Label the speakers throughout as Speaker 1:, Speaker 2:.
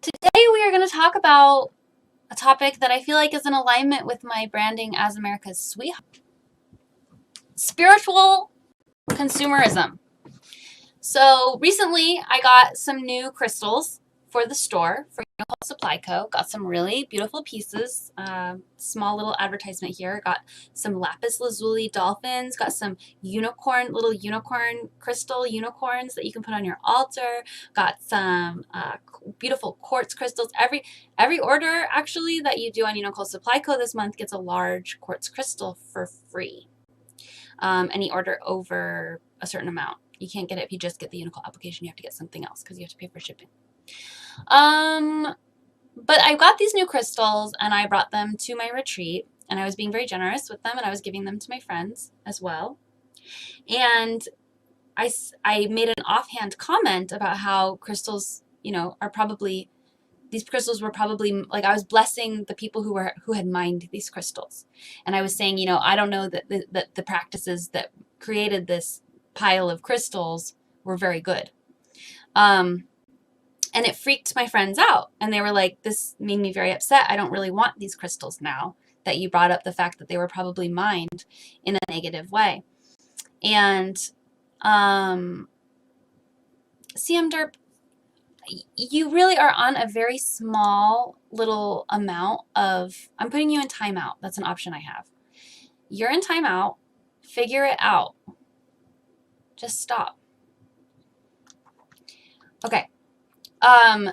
Speaker 1: Today we are going to talk about a topic that I feel like is in alignment with my branding as America's sweetheart. Spiritual consumerism. So recently I got some new crystals for the store, for Unicult Supply Co. Got some really beautiful pieces. Small little advertisement here. Got some lapis lazuli dolphins. Got some little unicorn crystal unicorns that you can put on your altar. Got some beautiful quartz crystals. Every order actually that you do on Unicult Supply Co. this month gets a large quartz crystal for free. Any order over a certain amount. You can't get it if you just get the Unicult application. You have to get something else because you have to pay for shipping. But I got these new crystals and I brought them to my retreat, and I was being very generous with them, and I was giving them to my friends as well. And I made an offhand comment about how crystals, are probably, these crystals were probably, like, I was blessing the people who had mined these crystals. And I was saying, I don't know that the practices that created this pile of crystals were very good. And it freaked my friends out. And they were like, this made me very upset. I don't really want these crystals now that you brought up the fact that they were probably mined in a negative way. And CM Derp, you really are on a very small little amount of, I'm putting you in timeout. That's an option I have. You're in timeout. Figure it out. Just stop. Okay.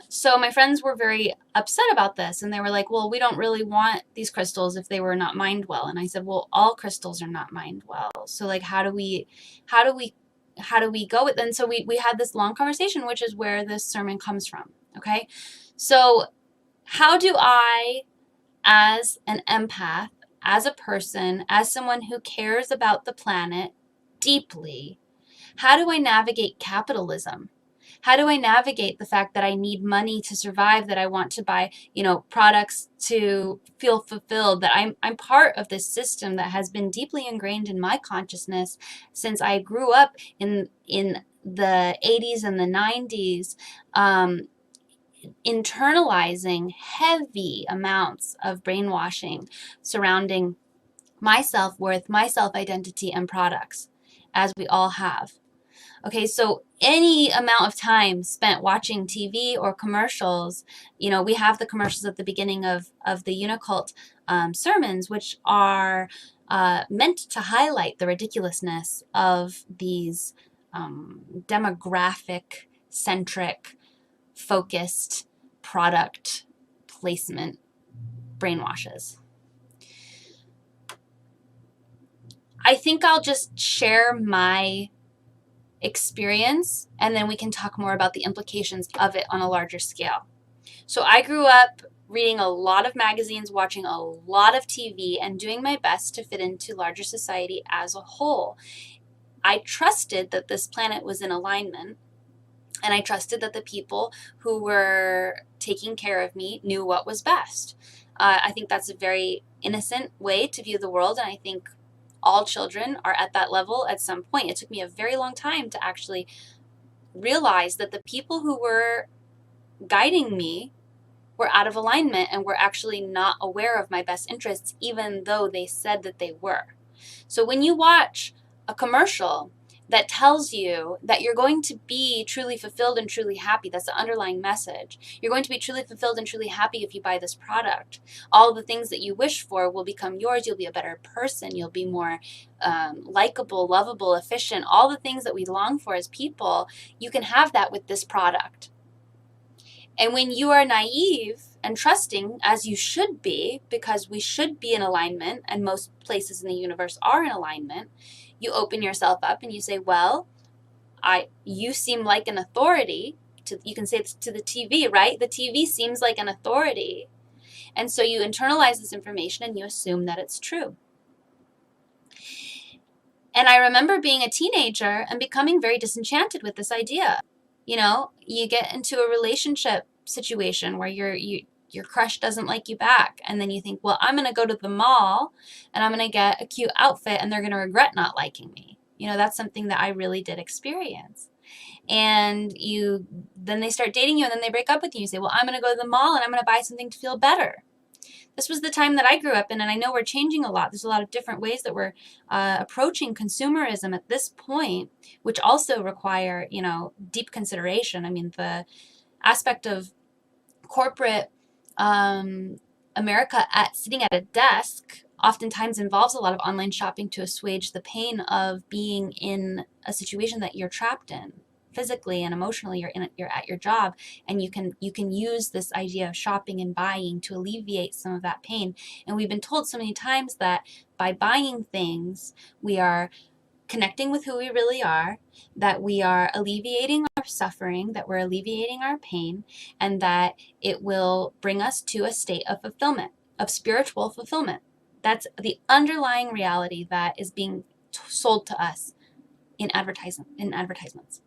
Speaker 1: So my friends were very upset about this, and they were like, well, we don't really want these crystals if they were not mined well. And I said, well, all crystals are not mined well. So like, how do we go with it? And so we had this long conversation, which is where this sermon comes from. Okay. So how do I, as an empath, as a person, as someone who cares about the planet deeply, how do I navigate capitalism? How do I navigate the fact that I need money to survive, that I want to buy, products to feel fulfilled, that I'm part of this system that has been deeply ingrained in my consciousness since I grew up in the 80s and the 90s, internalizing heavy amounts of brainwashing surrounding my self-worth, my self-identity, and products, as we all have. Okay, so any amount of time spent watching TV or commercials, we have the commercials at the beginning of the Unicult sermons, which are meant to highlight the ridiculousness of these demographic-centric, focused product placement brainwashes. I think I'll just share my experience, and then we can talk more about the implications of it on a larger scale. So I grew up reading a lot of magazines, watching a lot of TV, and doing my best to fit into larger society as a whole. I trusted that this planet was in alignment, and I trusted that the people who were taking care of me knew what was best. I think that's a very innocent way to view the world, and I think all children are at that level at some point. It took me a very long time to actually realize that the people who were guiding me were out of alignment and were actually not aware of my best interests, even though they said that they were. So when you watch a commercial that tells you that you're going to be truly fulfilled and truly happy, that's the underlying message. You're going to be truly fulfilled and truly happy if you buy this product. All the things that you wish for will become yours. You'll be a better person. You'll be more likable, lovable, efficient. All the things that we long for as people, you can have that with this product. And when you are naive and trusting, as you should be, because we should be in alignment, and most places in the universe are in alignment, you open yourself up and you say, well, you seem like an authority. You can say this to the TV, right? The TV seems like an authority. And so you internalize this information and you assume that it's true. And I remember being a teenager and becoming very disenchanted with this idea. You get into a relationship situation where your crush doesn't like you back. And then you think, well, I'm going to go to the mall and I'm going to get a cute outfit and they're going to regret not liking me. That's something that I really did experience. And then they start dating you, and then they break up with you. You say, well, I'm going to go to the mall and I'm going to buy something to feel better. This was the time that I grew up in, and I know we're changing a lot. There's a lot of different ways that we're approaching consumerism at this point, which also require, deep consideration. I mean, the aspect of corporate America sitting at a desk oftentimes involves a lot of online shopping to assuage the pain of being in a situation that you're trapped in. Physically and emotionally, you're at your job, and you can use this idea of shopping and buying to alleviate some of that pain. And we've been told so many times that by buying things, we are connecting with who we really are, that we are alleviating our suffering, that we're alleviating our pain, and that it will bring us to a state of fulfillment, of spiritual fulfillment. That's the underlying reality that is being sold to us in advertisements.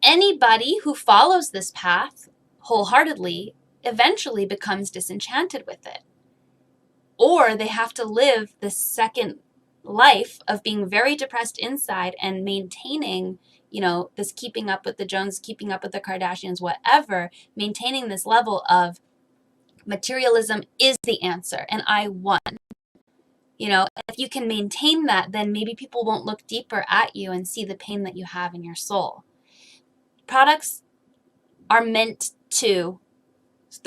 Speaker 1: Anybody who follows this path wholeheartedly eventually becomes disenchanted with it. Or they have to live this second life of being very depressed inside and maintaining, this keeping up with the Joneses, keeping up with the Kardashians, whatever, maintaining this level of materialism is the answer and I won. If you can maintain that, then maybe people won't look deeper at you and see the pain that you have in your soul. Products are they're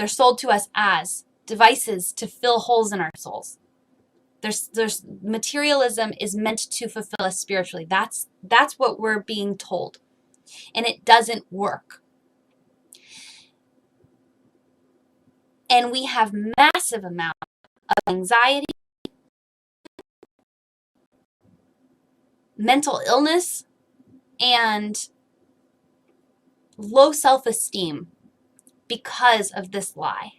Speaker 1: sold to us as devices to fill holes in our souls. There's materialism is meant to fulfill us spiritually. That's what we're being told. And it doesn't work. And we have massive amount of anxiety, mental illness, and low self-esteem because of this lie.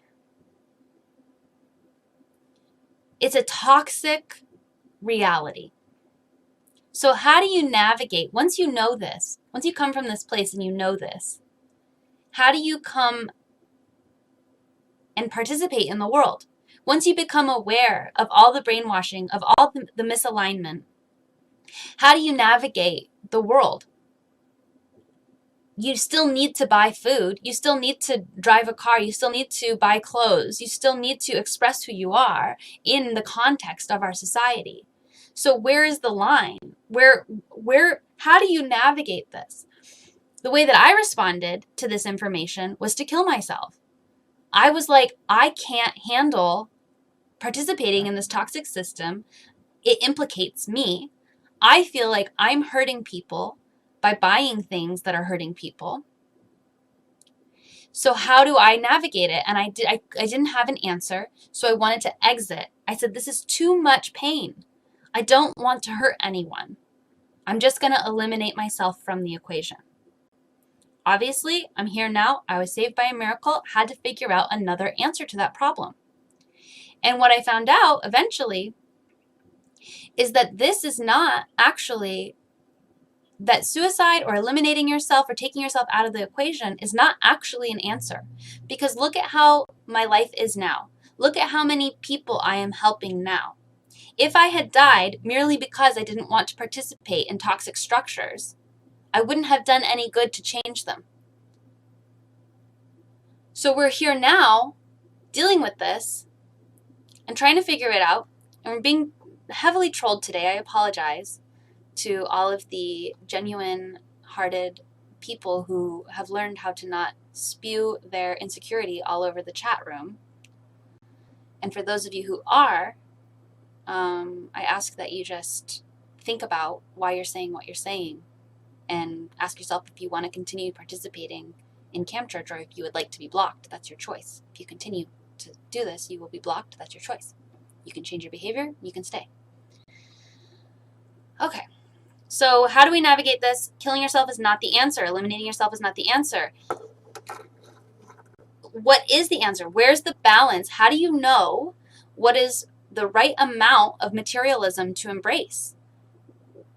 Speaker 1: It's a toxic reality. So how do you navigate, once you know this, once you come from this place and you know this, how do you come and participate in the world? Once you become aware of all the brainwashing, of all the misalignment, how do you navigate the world? You still need to buy food. You still need to drive a car. You still need to buy clothes. You still need to express who you are in the context of our society. So where is the line? How do you navigate this? The way that I responded to this information was to kill myself. I was like, I can't handle participating in this toxic system. It implicates me. I feel like I'm hurting people by buying things that are hurting people. So how do I navigate it? And I didn't have an answer, so I wanted to exit. I said, this is too much pain. I don't want to hurt anyone. I'm just going to eliminate myself from the equation. Obviously, I'm here now. I was saved by a miracle, had to figure out another answer to that problem. And what I found out eventually is that this is not actually, that suicide or eliminating yourself or taking yourself out of the equation is not actually an answer. Because look at how my life is now. Look at how many people I am helping now. If I had died merely because I didn't want to participate in toxic structures, I wouldn't have done any good to change them. So we're here now dealing with this and trying to figure it out. And we're being heavily trolled today. I apologize to all of the genuine-hearted people who have learned how to not spew their insecurity all over the chat room. And for those of you who are, I ask that you just think about why you're saying what you're saying and ask yourself if you want to continue participating in Camp Church or if you would like to be blocked. That's your choice. If you continue to do this, you will be blocked. That's your choice. You can change your behavior. You can stay. Okay. So how do we navigate this? Killing yourself is not the answer. Eliminating yourself is not the answer. What is the answer? Where's the balance? How do you know what is the right amount of materialism to embrace?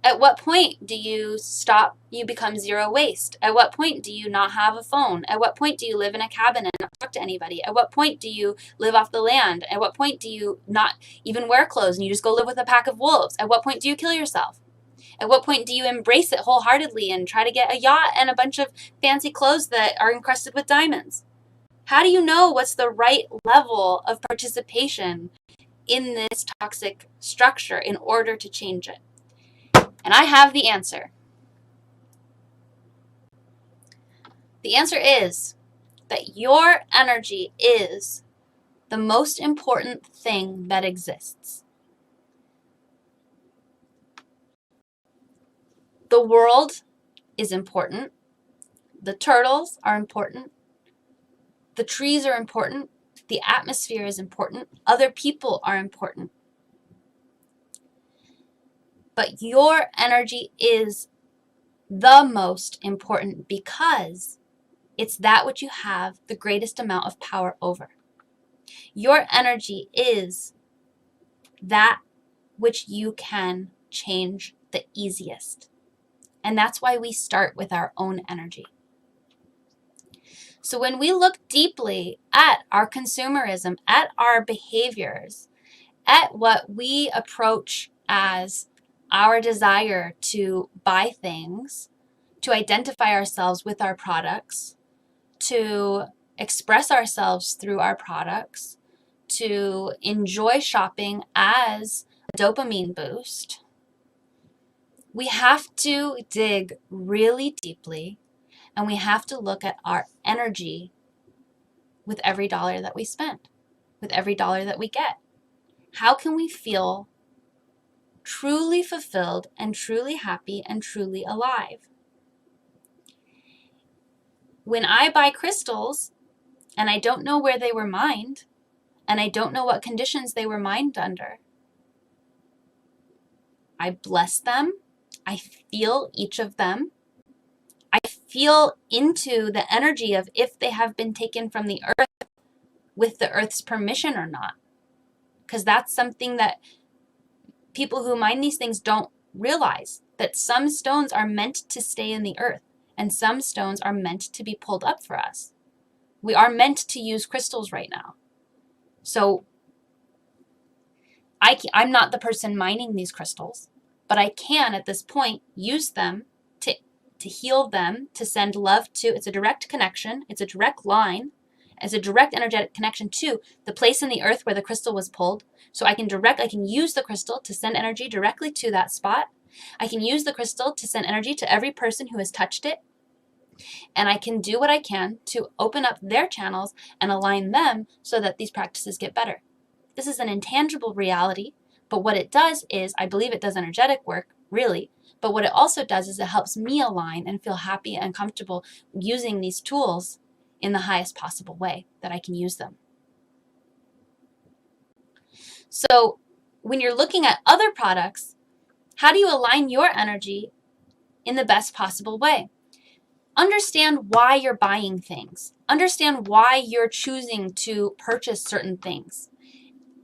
Speaker 1: At what point do you stop, you become zero waste? At what point do you not have a phone? At what point do you live in a cabin and not talk to anybody? At what point do you live off the land? At what point do you not even wear clothes and you just go live with a pack of wolves? At what point do you kill yourself? At what point do you embrace it wholeheartedly and try to get a yacht and a bunch of fancy clothes that are encrusted with diamonds? How do you know what's the right level of participation in this toxic structure in order to change it? And I have the answer. The answer is that your energy is the most important thing that exists. The world is important. The turtles are important. The trees are important. The atmosphere is important. Other people are important. But your energy is the most important because it's that which you have the greatest amount of power over. Your energy is that which you can change the easiest. And that's why we start with our own energy. So when we look deeply at our consumerism, at our behaviors, at what we approach as our desire to buy things, to identify ourselves with our products, to express ourselves through our products, to enjoy shopping as a dopamine boost, we have to dig really deeply, and we have to look at our energy with every dollar that we spend, with every dollar that we get. How can we feel truly fulfilled and truly happy and truly alive? When I buy crystals and I don't know where they were mined and I don't know what conditions they were mined under, I bless them. I feel each of them. I feel into the energy of if they have been taken from the earth with the earth's permission or not. Because that's something that people who mine these things don't realize, that some stones are meant to stay in the earth and some stones are meant to be pulled up for us. We are meant to use crystals right now. So I'm not the person mining these crystals, but I can at this point use them to heal them, to send love to. It's a direct connection. It's a direct line. It's a direct energetic connection to the place in the earth where the crystal was pulled. So I can use the crystal to send energy directly to that spot. I can use the crystal to send energy to every person who has touched it. And I can do what I can to open up their channels and align them so that these practices get better. This is an intangible reality, but what it does is, I believe it does energetic work, really, but what it also does is it helps me align and feel happy and comfortable using these tools in the highest possible way that I can use them. So when you're looking at other products, how do you align your energy in the best possible way? Understand why you're buying things. Understand why you're choosing to purchase certain things.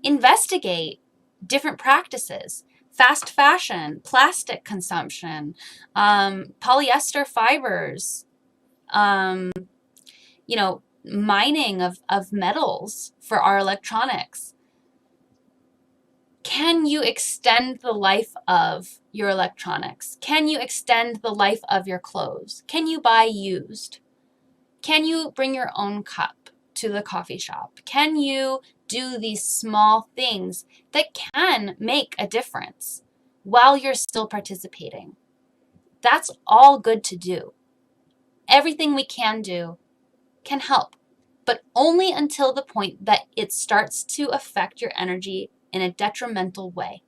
Speaker 1: Investigate different practices. Fast fashion, plastic consumption, polyester fibers, mining of metals for our electronics. Can you extend the life of your electronics? Can you extend the life of your clothes? Can you buy used? Can you bring your own cup to the coffee shop? Can you do these small things that can make a difference while you're still participating? That's all good to do. Everything we can do can help, but only until the point that it starts to affect your energy in a detrimental way.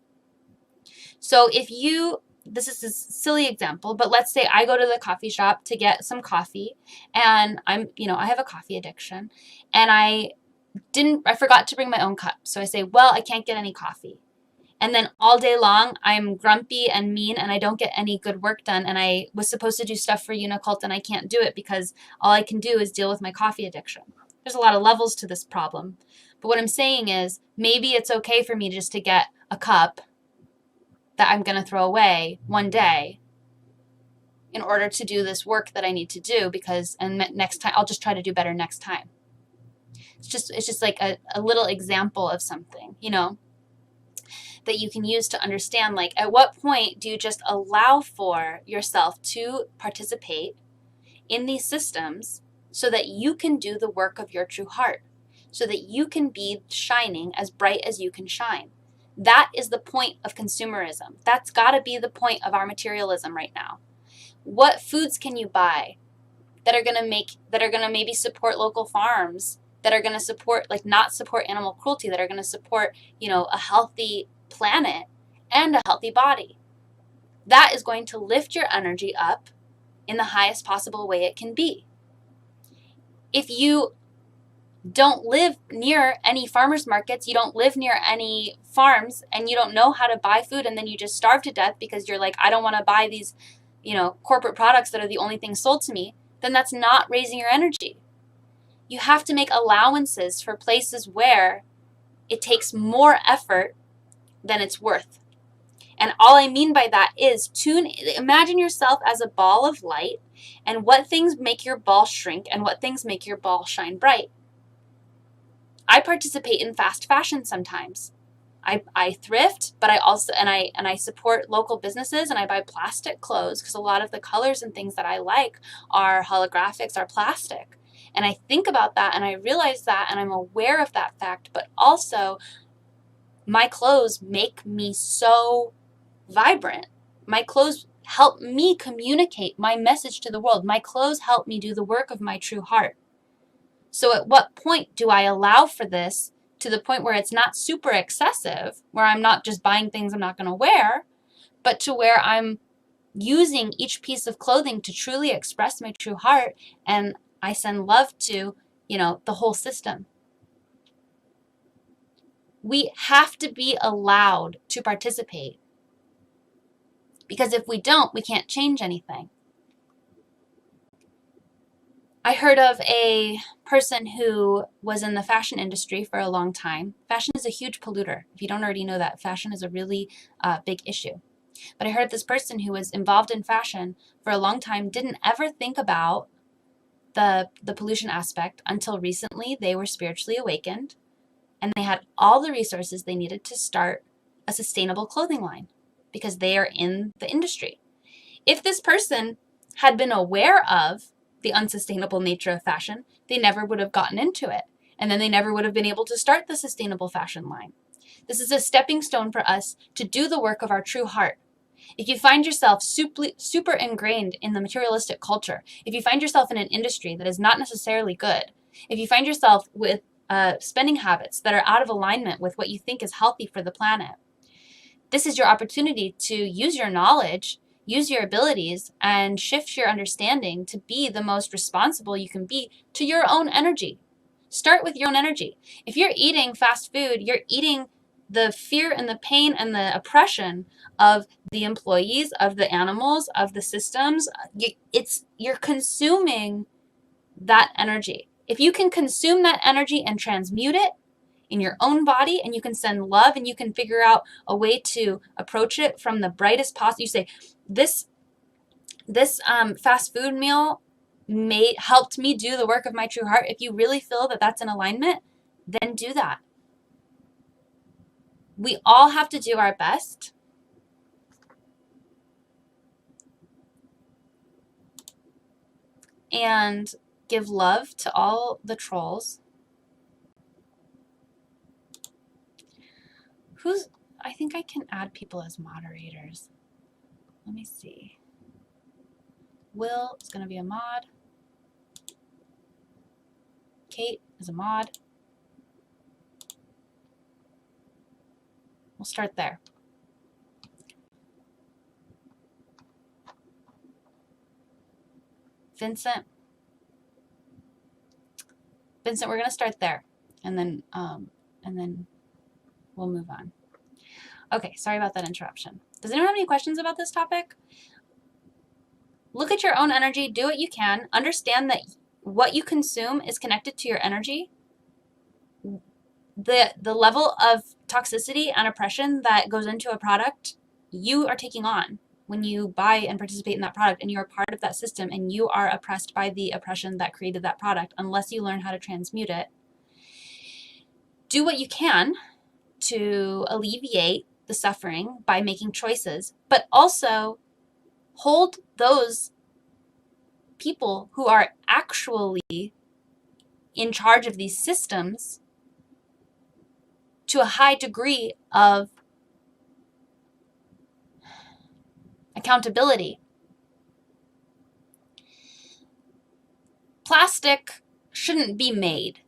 Speaker 1: So this is a silly example, but let's say I go to the coffee shop to get some coffee, and I have a coffee addiction, and I forgot to bring my own cup. So I say, well, I can't get any coffee. And then all day long, I'm grumpy and mean, and I don't get any good work done. And I was supposed to do stuff for Unicult, and I can't do it because all I can do is deal with my coffee addiction. There's a lot of levels to this problem. But what I'm saying is, maybe it's okay for me just to get a cup that I'm going to throw away one day in order to do this work that I need to do, and next time, I'll just try to do better next time. It's just like a little example of something, that you can use to understand, like, at what point do you just allow for yourself to participate in these systems so that you can do the work of your true heart, so that you can be shining as bright as you can shine. That is the point of consumerism. That's got to be the point of our materialism right now. What foods can you buy that are going to maybe support local farms, that are going to support, like, not support animal cruelty, that are going to support, a healthy planet and a healthy body? That is going to lift your energy up in the highest possible way it can be. If you don't live near any farmers markets, you don't live near any farms, and you don't know how to buy food, and then you just starve to death because you're like, I don't want to buy these, corporate products that are the only thing sold to me, then that's not raising your energy. You have to make allowances for places where it takes more effort than it's worth. And all I mean by that is imagine yourself as a ball of light, and what things make your ball shrink and what things make your ball shine bright. I participate in fast fashion sometimes. I thrift, but I also and I support local businesses, and I buy plastic clothes because a lot of the colors and things that I like are holographics, are plastic. And I think about that, and I realize that, and I'm aware of that fact, but also my clothes make me so vibrant. My clothes help me communicate my message to the world. My clothes help me do the work of my true heart. So at what point do I allow for this to the point where it's not super excessive, where I'm not just buying things I'm not going to wear, but to where I'm using each piece of clothing to truly express my true heart, and I send love to, the whole system? We have to be allowed to participate, because if we don't, we can't change anything. I heard of a person who was in the fashion industry for a long time. Fashion is a huge polluter. If you don't already know that, fashion is a really big issue. But I heard this person who was involved in fashion for a long time didn't ever think about the pollution aspect until recently. They were spiritually awakened, and they had all the resources they needed to start a sustainable clothing line because they are in the industry. If this person had been aware of the unsustainable nature of fashion, they never would have gotten into it. And then they never would have been able to start the sustainable fashion line. This is a stepping stone for us to do the work of our true heart. If you find yourself super ingrained in the materialistic culture, if you find yourself in an industry that is not necessarily good, if you find yourself with spending habits that are out of alignment with what you think is healthy for the planet, this is your opportunity to use your knowledge, use your abilities, and shift your understanding to be the most responsible you can be to your own energy. Start with your own energy. If you're eating fast food, you're eating the fear and the pain and the oppression of the employees, of the animals, of the systems. You're consuming that energy. If you can consume that energy and transmute it in your own body, and you can send love, and you can figure out a way to approach it from the brightest possible. You say, this fast food meal helped me do the work of my true heart. If you really feel that that's in alignment, then do that. We all have to do our best. And give love to all the trolls. I think I can add people as moderators. Let me see. Will is going to be a mod. Kate is a mod. We'll start there. Vincent, we're going to start there, and then we'll move on. Okay, sorry about that interruption. Does anyone have any questions about this topic? Look at your own energy, do what you can, understand that what you consume is connected to your energy. The level of toxicity and oppression that goes into a product, you are taking on when you buy and participate in that product, and you are part of that system, and you are oppressed by the oppression that created that product unless you learn how to transmute it. Do what you can to alleviate the suffering by making choices, but also hold those people who are actually in charge of these systems to a high degree of accountability. Plastic shouldn't be made.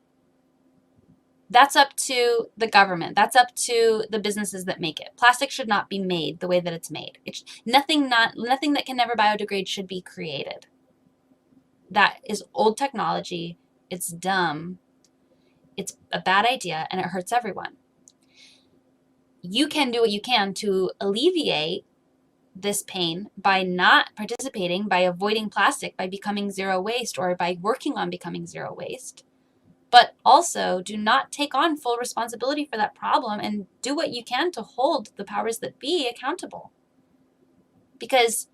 Speaker 1: That's up to the government. That's up to the businesses that make it. Plastic should not be made the way that it's made. Nothing that can never biodegrade should be created. That is old technology. It's dumb. It's a bad idea, and it hurts everyone. You can do what you can to alleviate this pain by not participating, by avoiding plastic, by becoming zero waste, or by working on becoming zero waste. But also do not take on full responsibility for that problem, and do what you can to hold the powers that be accountable. Because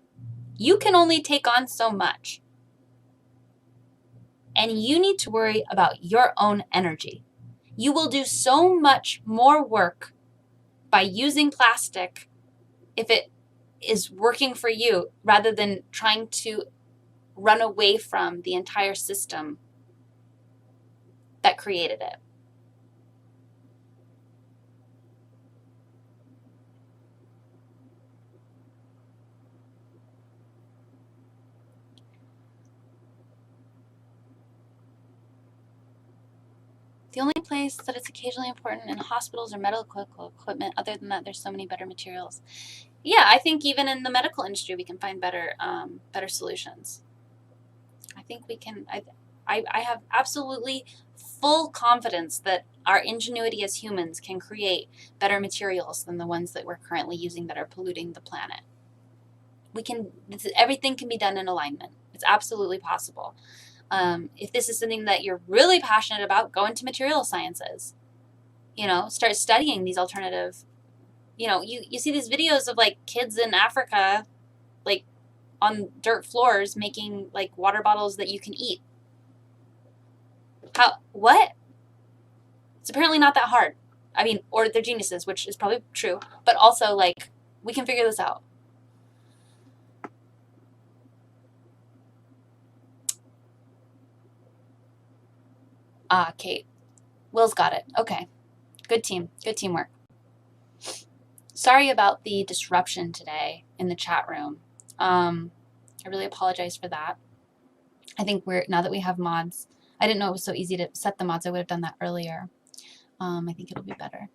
Speaker 1: you can only take on so much. And you need to worry about your own energy. You will do so much more work by using plastic if it is working for you, rather than trying to run away from the entire system that created it. The only place that it's occasionally important in hospitals or medical equipment. Other than that, there's so many better materials. Yeah, I think even in the medical industry, we can find better solutions. I think we can. I have absolutely full confidence that our ingenuity as humans can create better materials than the ones that we're currently using that are polluting the planet. Everything can be done in alignment. It's absolutely possible. If this is something that you're really passionate about, go into material sciences. Start studying these alternative. You see these videos of like kids in Africa, like on dirt floors making like water bottles that you can eat. What? It's apparently not that hard. I mean, or they're geniuses, which is probably true, but also like we can figure this out. Kate. Will's got it. Okay. Good team. Good teamwork. Sorry about the disruption today in the chat room. I really apologize for that. I think now that we have mods, I didn't know it was so easy to set the mods. I would have done that earlier. I think it'll be better.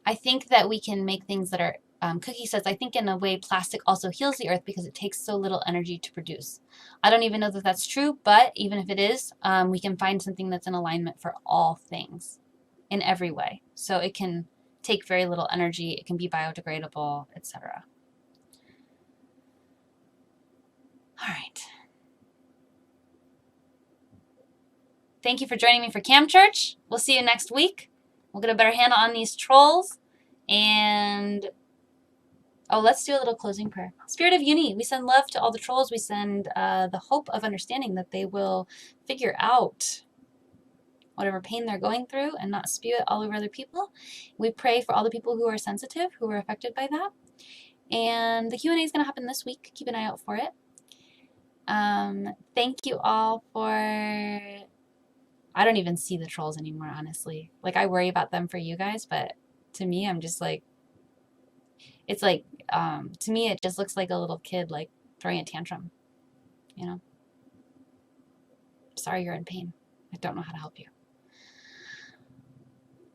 Speaker 1: I think that we can make things that are, Cookie says, I think in a way plastic also heals the earth because it takes so little energy to produce. I don't even know that that's true, but even if it is, we can find something that's in alignment for all things in every way. So it can take very little energy, it can be biodegradable, etc. All right. Thank you for joining me for Cam Church. We'll see you next week. We'll get a better handle on these trolls. And, let's do a little closing prayer. Spirit of Uni, we send love to all the trolls. We send the hope of understanding that they will figure out whatever pain they're going through and not spew it all over other people. We pray for all the people who are sensitive, who are affected by that. And the Q&A is going to happen this week. Keep an eye out for it. Thank you all for... I don't even see the trolls anymore, honestly. Like, I worry about them for you guys, but to me, I'm just like... It's like, to me, it just looks like a little kid, like, throwing a tantrum, Sorry you're in pain. I don't know how to help you.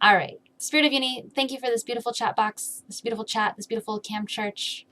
Speaker 1: All right. Spirit of Uni, thank you for this beautiful chat box, this beautiful chat, this beautiful Cam Church.